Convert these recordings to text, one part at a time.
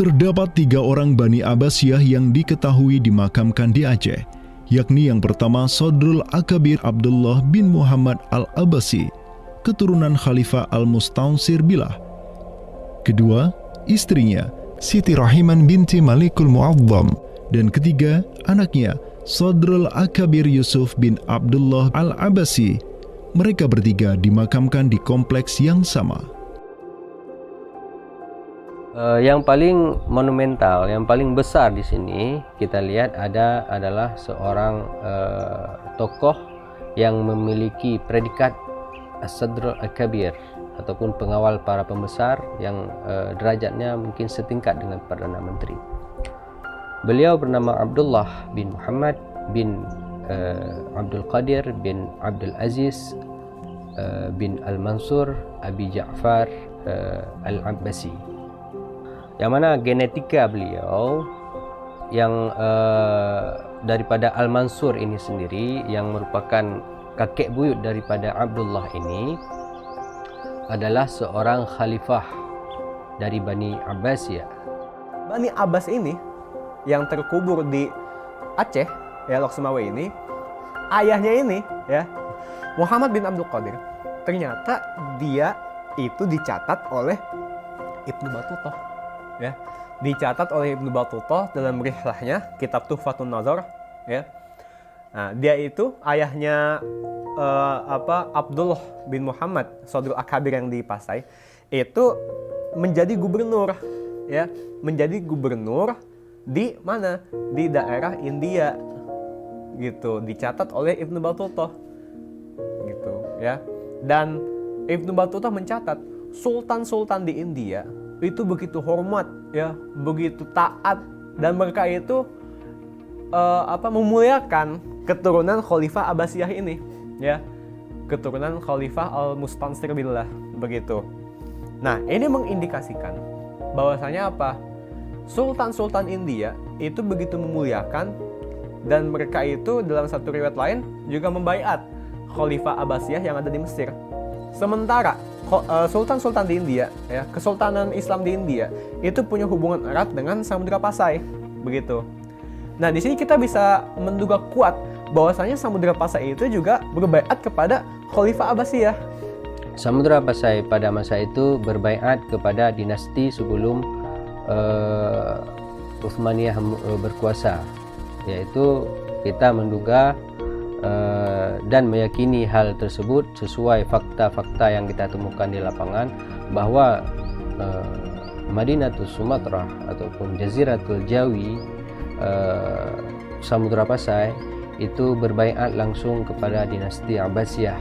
Terdapat 3 orang Bani Abbasiyah yang diketahui dimakamkan di Aceh, yakni yang pertama Sodrul Akabir Abdullah bin Muhammad Al-Abbasi, keturunan Khalifah Al-Mustaunsir Billah. Kedua, istrinya Siti Rahiman binti Malikul Mu'azzam, dan ketiga, anaknya Sodrul Akabir Yusuf bin Abdullah Al-Abbasi. Mereka bertiga dimakamkan di kompleks yang sama. Yang paling monumental, yang paling besar di sini kita lihat adalah seorang tokoh yang memiliki predikat As-Sadr Al-Kabir ataupun pengawal para pembesar yang derajatnya mungkin setingkat dengan Perdana Menteri. Beliau bernama Abdullah bin Muhammad bin Abdul Qadir bin Abdul Aziz bin Al-Mansur Abi Ja'far Al-Abbasi, yang mana genetika beliau yang daripada Al-Mansur ini sendiri, yang merupakan kakek buyut daripada Abdullah ini, adalah seorang khalifah dari Bani Abbasiyah. Bani Abbas ini yang terkubur di Aceh, ya, Lok Sumawe ini, ayahnya ini, ya, Muhammad bin Abdul Qadir, ternyata dia itu dicatat oleh Ibnu Battuta, ya, dicatat oleh Ibnu Battuta dalam rihlahnya kitab Tuhfatun Nazar, ya. Nah, dia itu ayahnya Abdullah bin Muhammad Sodrul Akabir yang di Pasai itu menjadi gubernur, ya, menjadi gubernur di mana? Di daerah India, gitu, dicatat oleh Ibnu Battuta, gitu, ya. Dan Ibnu Battuta mencatat sultan-sultan di India itu begitu hormat, ya, begitu taat, dan mereka itu memuliakan keturunan Khalifah Abbasiyah ini, ya, keturunan Khalifah Al-Mustansir Billah, begitu. Nah, ini mengindikasikan bahwasanya apa? Sultan-sultan India itu begitu memuliakan, dan mereka itu dalam satu riwayat lain juga membaiat Khalifah Abbasiyah yang ada di Mesir. Sementara sultan-sultan di India, ya, Kesultanan Islam di India itu punya hubungan erat dengan Samudra Pasai, begitu. Nah, di sini kita bisa menduga kuat bahwasanya Samudra Pasai itu juga berbaiat kepada Khalifah Abbasiyah. Samudra Pasai pada masa itu berbaiat kepada dinasti sebelum Utsmaniyah berkuasa, yaitu kita menduga dan meyakini hal tersebut sesuai fakta-fakta yang kita temukan di lapangan, bahwa Madinatus Sumatera ataupun Jaziratul Jawi, Samudra Pasai, itu berbaiat langsung kepada dinasti Abbasiyah.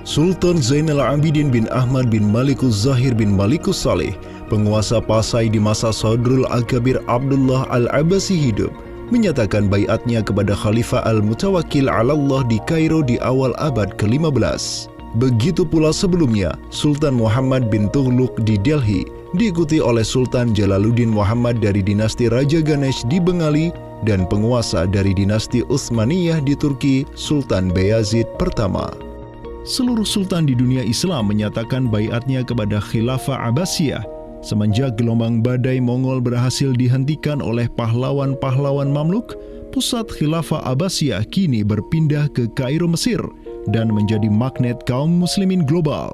Sultan Zainal Abidin bin Ahmad bin Malikus Zahir bin Malikus Saleh, penguasa Pasai di masa Sodrul Akabir Abdullah Al-Abbasi hidup, menyatakan baiatnya kepada Khalifah Al-Mutawakkil 'alallah di Kairo di awal abad ke-15. Begitu pula sebelumnya, Sultan Muhammad bin Tughluk di Delhi, diikuti oleh Sultan Jalaluddin Muhammad dari dinasti Raja Ganesh di Bengali, dan penguasa dari dinasti Utsmaniyah di Turki, Sultan Bayazid pertama. Seluruh sultan di dunia Islam menyatakan baiatnya kepada Khilafah Abbasiyah semenjak gelombang badai Mongol berhasil dihentikan oleh pahlawan-pahlawan Mamluk. Pusat Khilafah Abbasiyah kini berpindah ke Kairo, Mesir, dan menjadi magnet kaum muslimin global.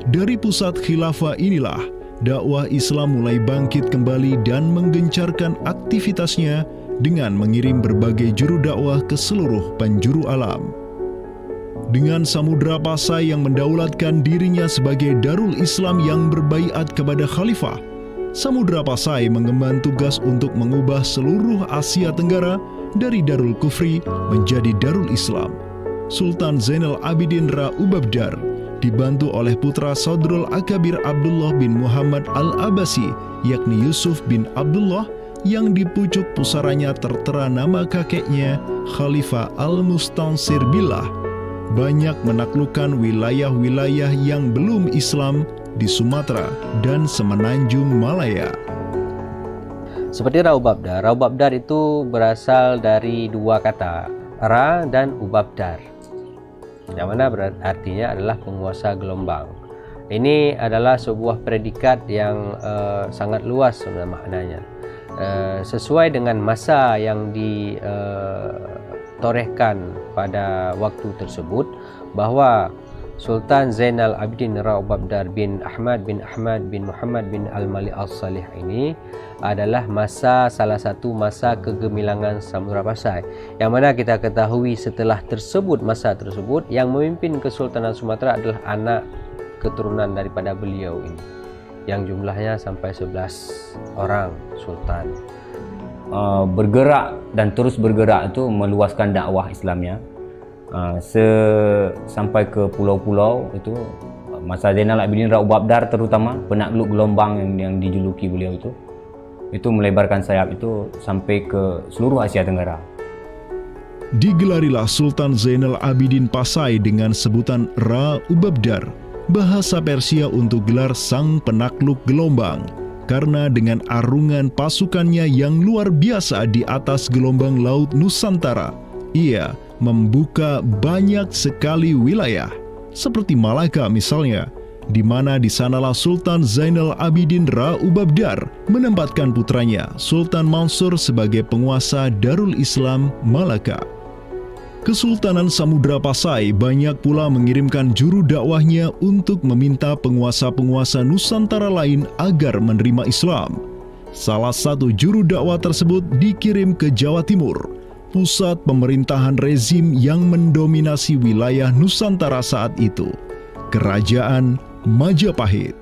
Dari pusat khilafah inilah dakwah Islam mulai bangkit kembali dan menggencarkan aktivitasnya dengan mengirim berbagai juru dakwah ke seluruh penjuru alam. Dengan Samudra Pasai yang mendaulatkan dirinya sebagai Darul Islam yang berbaiat kepada Khalifah, Samudra Pasai mengemban tugas untuk mengubah seluruh Asia Tenggara dari Darul Kufri menjadi Darul Islam. Sultan Zainal Abidin Ra Ubabdar dibantu oleh putra Sodrul Akabir Abdullah bin Muhammad Al-Abbasi, yakni Yusuf bin Abdullah, yang di pucuk pusaranya tertera nama kakeknya Khalifah Al-Mustansir Billah, banyak menaklukkan wilayah-wilayah yang belum Islam di Sumatera dan Semenanjung Malaya. Seperti Ra Ubabdar. Ra Ubabdar itu berasal dari dua kata, Ra dan Ubabdar, yang mana artinya adalah penguasa gelombang. Ini adalah sebuah predikat yang sangat luas sebenarnya maknanya. Sesuai dengan masa yang ditorehkan pada waktu tersebut, bahwa Sultan Zainal Abidin Ra'ub Abdar bin Ahmad bin Muhammad bin Al-Malik Al-Salih ini adalah salah satu masa kegemilangan Samudra Pasai, yang mana kita ketahui setelah masa tersebut yang memimpin Kesultanan Sumatera adalah anak keturunan daripada beliau ini, yang jumlahnya sampai 11 orang sultan. Bergerak dan terus bergerak itu meluaskan dakwah Islamnya sampai ke pulau-pulau. Itu masa Zainal Abidin Ra'ub Abdar, terutama penakluk gelombang yang dijuluki beliau itu melebarkan sayap itu sampai ke seluruh Asia Tenggara. Digelarilah Sultan Zainal Abidin Pasai dengan sebutan Ra'ub Abdar, bahasa Persia untuk gelar sang penakluk gelombang, karena dengan arungan pasukannya yang luar biasa di atas gelombang laut Nusantara, ia membuka banyak sekali wilayah, seperti Malaka misalnya, di mana di sanalah Sultan Zainal Abidin Ra'ub Abdar menempatkan putranya Sultan Mansur sebagai penguasa Darul Islam Malaka. Kesultanan Samudra Pasai banyak pula mengirimkan juru dakwahnya untuk meminta penguasa-penguasa Nusantara lain agar menerima Islam. Salah satu juru dakwah tersebut dikirim ke Jawa Timur, pusat pemerintahan rezim yang mendominasi wilayah Nusantara saat itu, Kerajaan Majapahit.